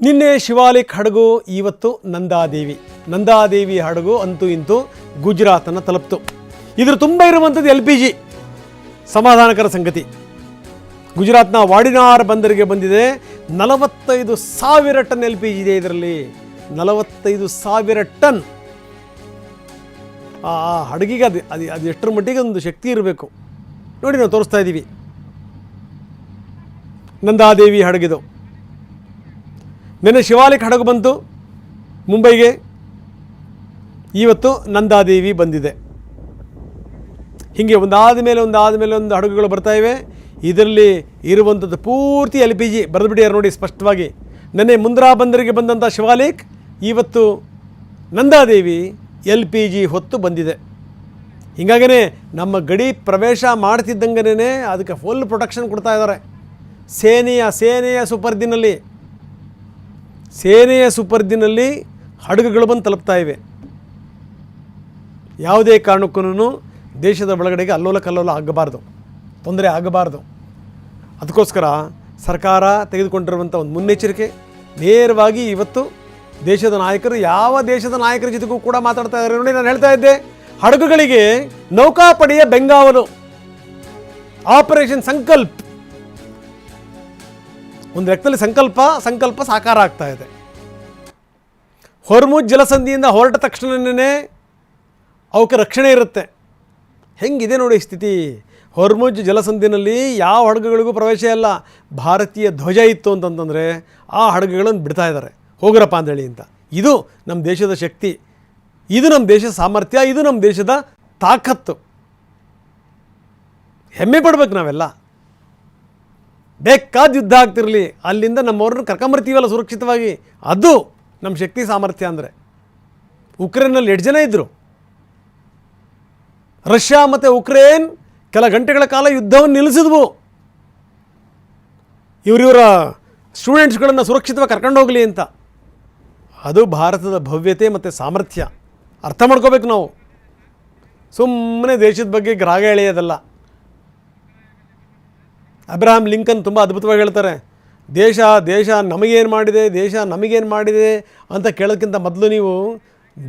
ನಿನ್ನೆ ಶಿವಾಲಿಕ್ ಹಡಗು, ಇವತ್ತು ನಂದಾದೇವಿ ಹಡಗು ಅಂತೂ ಇಂತೂ ಗುಜರಾತನ್ನು ತಲುಪ್ತು. ಇದ್ರ ತುಂಬ ಇರುವಂಥದ್ದು LPG. ಸಮಾಧಾನಕರ ಸಂಗತಿ. ಗುಜರಾತ್ನ ವಾಡಿನಾರ್ ಬಂದರಿಗೆ ಬಂದಿದೆ. 45,000 ಟನ್ LPG ಇದೆ ಇದರಲ್ಲಿ. 45,000 ಟನ್. ಆ ಹಡಗಿಗೆ ಅದು ಎಷ್ಟರ ಮಟ್ಟಿಗೆ ಒಂದು ಶಕ್ತಿ ಇರಬೇಕು ನೋಡಿ. ನಾವು ತೋರಿಸ್ತಾ ಇದ್ದೀವಿ ನಂದಾದೇವಿ ಹಡಗಿದು. ನಿನ್ನೆ ಶಿವಾಲಿಕ್ ಹಡಗು ಬಂತು ಮುಂಬೈಗೆ, ಇವತ್ತು ನಂದಾದೇವಿ ಬಂದಿದೆ. ಹೀಗೆ ಒಂದಾದ ಮೇಲೆ ಒಂದು ಹಡಗುಗಳು ಬರ್ತಾ ಇವೆ. ಇದರಲ್ಲಿ ಇರುವಂಥದ್ದು ಪೂರ್ತಿ LPG ಬರೆದುಬಿಟ್ಟಿದ್ದಾರೆ ನೋಡಿ ಸ್ಪಷ್ಟವಾಗಿ. ನಿನ್ನೆ ಮುಂದ್ರಾ ಬಂದರಿಗೆ ಬಂದಂಥ ಶಿವಾಲಿಕ್, ಇವತ್ತು ನಂದಾದೇವಿ LPG ಹೊತ್ತು ಬಂದಿದೆ. ಹೀಗಾಗೇ ನಮ್ಮ ಗಡಿ ಪ್ರವೇಶ ಮಾಡ್ತಿದ್ದಂಗನೇ ಅದಕ್ಕೆ ಫುಲ್ ಪ್ರೊಟೆಕ್ಷನ್ ಕೊಡ್ತಾ ಇದ್ದಾರೆ. ಸೇನೆಯ ಸುಪರ್ದಿನಲ್ಲಿ ಹಡಗುಗಳು ಬಂದು ತಲುಪ್ತಾ ಇವೆ. ಯಾವುದೇ ಕಾರಣಕ್ಕೂ ದೇಶದ ಒಳಗಡೆಗೆ ಅಲ್ಲೋಲ ಕಲ್ಲೋಲ ಆಗಬಾರ್ದು, ತೊಂದರೆ ಆಗಬಾರ್ದು. ಅದಕ್ಕೋಸ್ಕರ ಸರ್ಕಾರ ತೆಗೆದುಕೊಂಡಿರುವಂಥ ಒಂದು ಮುನ್ನೆಚ್ಚರಿಕೆ. ನೇರವಾಗಿ ಇವತ್ತು ದೇಶದ ನಾಯಕರು ಯಾವ ದೇಶದ ನಾಯಕರ ಜೊತೆಗೂ ಕೂಡ ಮಾತಾಡ್ತಾ ಇದ್ದಾರೆ ನೋಡಿ. ನಾನು ಹೇಳ್ತಾ ಇದ್ದೆ, ಹಡಗುಗಳಿಗೆ ನೌಕಾಪಡೆಯ ಬೆಂಗಾವಲು, ಆಪರೇಷನ್ ಸಂಕಲ್ಪ್. ಒಂದು ಲೆಕ್ಕದಲ್ಲಿ ಸಂಕಲ್ಪ ಸಾಕಾರ ಆಗ್ತಾ ಇದೆ. ಹೊರ್ಮುಜ್ ಜಲಸಂಧಿಯಿಂದ ಹೊರಟ ತಕ್ಷಣವೇ ಅವಕ್ಕೆ ರಕ್ಷಣೆ ಇರುತ್ತೆ. ಹೆಂಗಿದೆ ನೋಡಿ ಸ್ಥಿತಿ. ಹೊರ್ಮುಜ್ ಜಲಸಂಧಿನಲ್ಲಿ ಯಾವ ಹಡಗುಗಳಿಗೂ ಪ್ರವೇಶ ಇಲ್ಲ. ಭಾರತೀಯ ಧ್ವಜ ಇತ್ತು ಅಂತಂತಂದರೆ ಆ ಹಡಗುಗಳನ್ನು ಬಿಡ್ತಾ ಇದ್ದಾರೆ, ಹೋಗ್ರಪ್ಪ ಅಂದೇಳಿ ಅಂತ. ಇದು ನಮ್ಮ ದೇಶದ ಶಕ್ತಿ, ಇದು ನಮ್ಮ ದೇಶದ ಸಾಮರ್ಥ್ಯ, ಇದು ನಮ್ಮ ದೇಶದ ತಾಕತ್ತು. ಹೆಮ್ಮೆ ಪಡ್ಬೇಕು ನಾವೆಲ್ಲ. ಬೇಕಾದ ಯುದ್ಧ ಆಗ್ತಿರಲಿ, ಅಲ್ಲಿಂದ ನಮ್ಮವ್ರನ್ನ ಕರ್ಕೊಂಬರ್ತೀವಲ್ಲ ಸುರಕ್ಷಿತವಾಗಿ, ಅದು ನಮ್ಮ ಶಕ್ತಿ ಸಾಮರ್ಥ್ಯ. ಅಂದರೆ ಉಕ್ರೇನ್ನಲ್ಲಿ 8 ಜನ ಇದ್ದರು. ರಷ್ಯಾ ಮತ್ತು ಉಕ್ರೇನ್ ಕೆಲ ಗಂಟೆಗಳ ಕಾಲ ಯುದ್ಧವನ್ನು ನಿಲ್ಲಿಸಿದ್ವು. ಇವರ ಸ್ಟೂಡೆಂಟ್ಸ್ಗಳನ್ನು ಸುರಕ್ಷಿತವಾಗಿ ಕರ್ಕೊಂಡು ಹೋಗಲಿ ಅಂತ. ಅದು ಭಾರತದ ಭವ್ಯತೆ ಮತ್ತು ಸಾಮರ್ಥ್ಯ. ಅರ್ಥ ಮಾಡ್ಕೋಬೇಕು ನಾವು. ಸುಮ್ಮನೆ ದೇಶದ ಬಗ್ಗೆ ಗ್ರಾಗ ಎಳೆಯೋದಲ್ಲ. ಅಬ್ರಹಾಂ ಲಿಂಕನ್ ತುಂಬ ಅದ್ಭುತವಾಗಿ ಹೇಳ್ತಾರೆ, ದೇಶ ನಮಗೇನು ಮಾಡಿದೆ ಅಂತ ಕೇಳೋದಕ್ಕಿಂತ ಮೊದಲು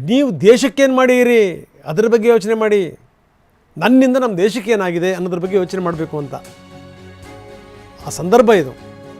ನೀವು ದೇಶಕ್ಕೇನು ಮಾಡಿರಿ ಅದ್ರ ಬಗ್ಗೆ ಯೋಚನೆ ಮಾಡಿ. ನನ್ನಿಂದ ನಮ್ಮ ದೇಶಕ್ಕೆ ಏನಾಗಿದೆ ಅನ್ನೋದ್ರ ಬಗ್ಗೆ ಯೋಚನೆ ಮಾಡಬೇಕು ಅಂತ. ಆ ಸಂದರ್ಭ ಇದು.